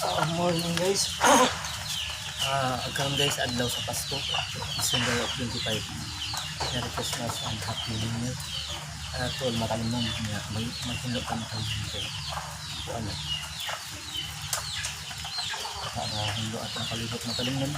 Morning guys. Agkaroon guys adlaw sa Pasko, December of 25. Merry Christmas and Happy New Year. Tol makalimon niya maghinlo ka makalimon kayo. Ano? Para hinlo at ang kalibot makalimon.